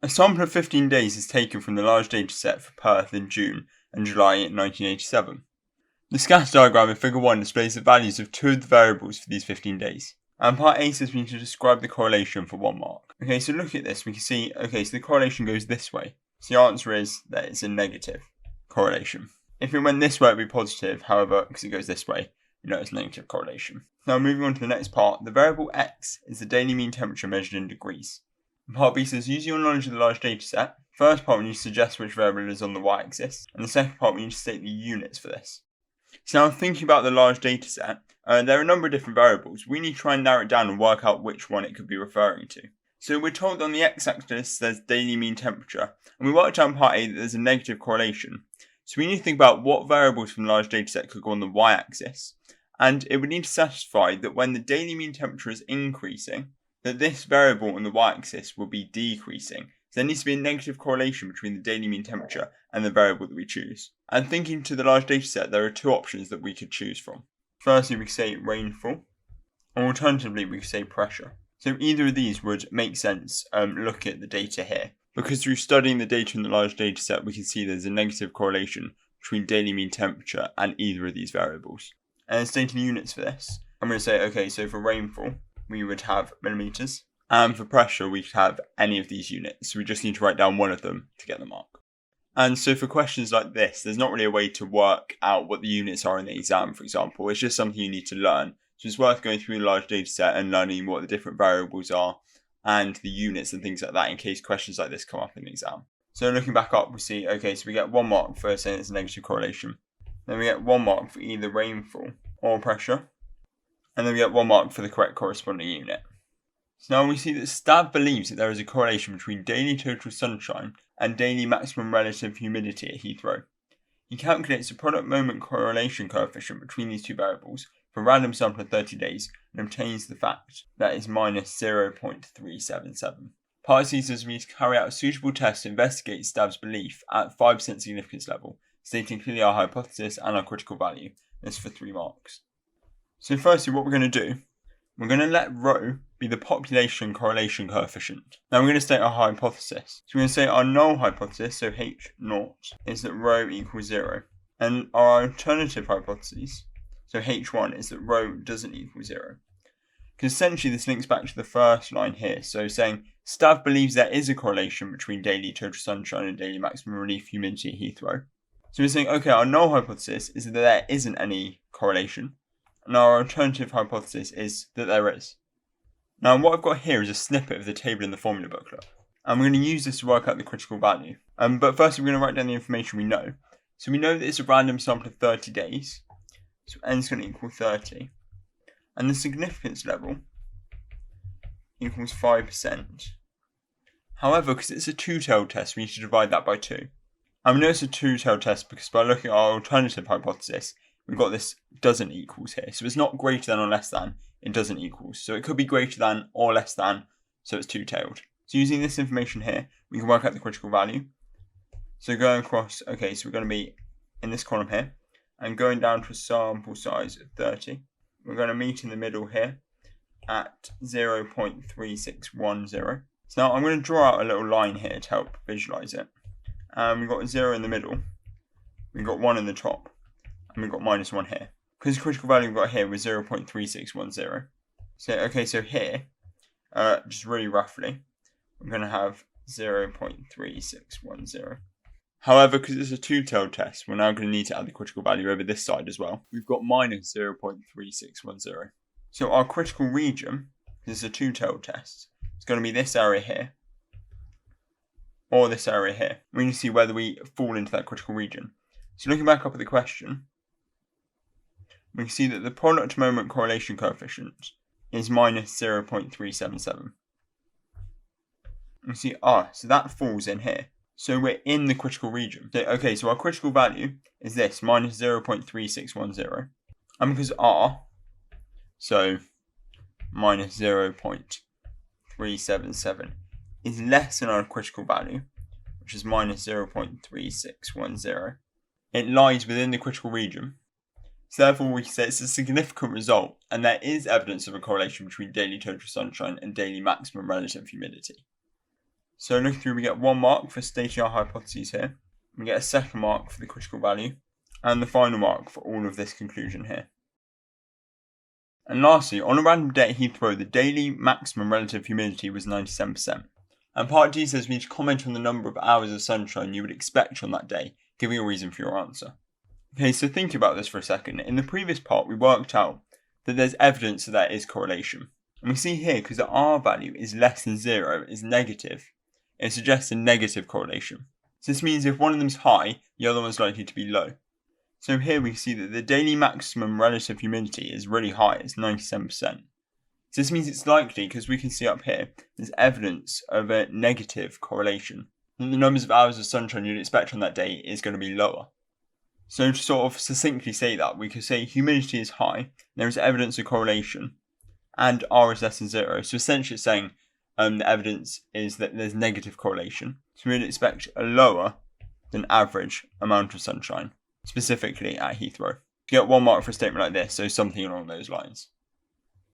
A sample of 15 days is taken from the large dataset for Perth in June and July in 1987. The scatter diagram in Figure 1 displays the values of two of the variables for these 15 days. And part A says we need to describe the correlation for 1 mark. Okay, so look at this, we can see, okay, so the correlation goes this way. So the answer is that it's a negative correlation. If it went this way, it would be positive, however, because it goes this way, you know it's negative correlation. Now moving on to the next part, the variable x is the daily mean temperature measured in degrees. And part B says, using your knowledge of the large data set, first part we need to suggest which variable is on the y-axis, and the second part we need to state the units for this. So now thinking about the large data set, there are a number of different variables. We need to try and narrow it down and work out which one it could be referring to. So we're told on the x-axis there's daily mean temperature, and we worked out in part A that there's a negative correlation. So we need to think about what variables from the large data set could go on the y-axis, and it would need to satisfy that when the daily mean temperature is increasing, that this variable on the y-axis will be decreasing. So there needs to be a negative correlation between the daily mean temperature and the variable that we choose. And thinking to the large data set, there are two options that we could choose from. Firstly, we could say rainfall, or alternatively, we could say pressure. So either of these would make sense look at the data here. Because through studying the data in the large data set, we can see there's a negative correlation between daily mean temperature and either of these variables. And stating units for this, I'm going to say, okay, so for rainfall, we would have millimeters. And for pressure, we could have any of these units. So we just need to write down one of them to get the mark. And so for questions like this, there's not really a way to work out what the units are in the exam, for example. It's just something you need to learn. So it's worth going through the large data set and learning what the different variables are and the units and things like that in case questions like this come up in the exam. So looking back up, we see, okay, so we get 1 mark for saying it's a negative correlation. Then we get 1 mark for either rainfall or pressure. And then we get 1 mark for the correct corresponding unit. So now we see that STAV believes that there is a correlation between daily total sunshine and daily maximum relative humidity at Heathrow. He calculates the product moment correlation coefficient between these two variables for a random sample of 30 days and obtains the fact that is minus 0.377. Part C says we need to carry out a suitable test to investigate STAV's belief at 5% significance level, stating clearly our hypothesis and our critical value. This for 3 marks. So firstly, what we're going to do, we're going to let ρ be the population correlation coefficient. Now we're going to state our hypothesis. So we're going to say our null hypothesis, so H0, is that ρ equals 0. And our alternative hypotheses, so H1, is that ρ doesn't equal 0. Because essentially this links back to the first line here. So saying STAV believes there is a correlation between daily total sunshine and daily maximum relief humidity at Heathrow. So we're saying, okay, our null hypothesis is that there isn't any correlation. And our alternative hypothesis is that there is. Now what I've got here is a snippet of the table in the formula booklet. And we're going to use this to work out the critical value. But first we're going to write down the information we know. So we know that it's a random sample of 30 days. So n is going to equal 30. And the significance level equals 5%. However, because it's a two-tailed test, we need to divide that by 2. And we know it's a two-tailed test because by looking at our alternative hypothesis, we've got this doesn't equals here. So it's not greater than or less than, it doesn't equals. So it could be greater than or less than, so it's two-tailed. So using this information here, we can work out the critical value. So going across, okay, so we're going to be in this column here, and going down to a sample size of 30. We're going to meet in the middle here at 0.3610. So now I'm going to draw out a little line here to help visualize it. We've got a 0 in the middle, we've got 1 in the top, and we've got -1 here. Because the critical value we've got here was 0.3610. So, okay, so here, just really roughly, we're going to have 0.3610. However, because it's a two-tailed test, we're now going to need to add the critical value over this side as well. We've got -0.3610. So our critical region, because it's a two-tailed test, is going to be this area here, or this area here. We need to see whether we fall into that critical region. So looking back up at the question, we can see that the product moment correlation coefficient is -0.377. You see, so that falls in here. So we're in the critical region. So, okay, so our critical value is this, -0.3610. And because R, so -0.377, is less than our critical value, which is -0.3610, it lies within the critical region. So therefore we can say it's a significant result, and there is evidence of a correlation between daily total sunshine and daily maximum relative humidity. So looking through, we get 1 mark for stating our hypotheses here. We get a second mark for the critical value, and the final mark for all of this conclusion here. And lastly, on a random day at Heathrow, the daily maximum relative humidity was 97%. And part D says we need to comment on the number of hours of sunshine you would expect on that day, giving a reason for your answer. Okay, so think about this for a second. In the previous part, we worked out that there's evidence that there is correlation. And we see here, because the R value is less than 0, is negative, it suggests a negative correlation. So this means if one of them is high, the other one's likely to be low. So here we see that the daily maximum relative humidity is really high, it's 97%. So this means it's likely, because we can see up here, there's evidence of a negative correlation. And the numbers of hours of sunshine you'd expect on that day is going to be lower. So to sort of succinctly say that, we could say humidity is high, there is evidence of correlation, and R is less than 0. So essentially it's saying the evidence is that there's negative correlation. So we'd expect a lower than average amount of sunshine, specifically at Heathrow. You get 1 mark for a statement like this, so something along those lines.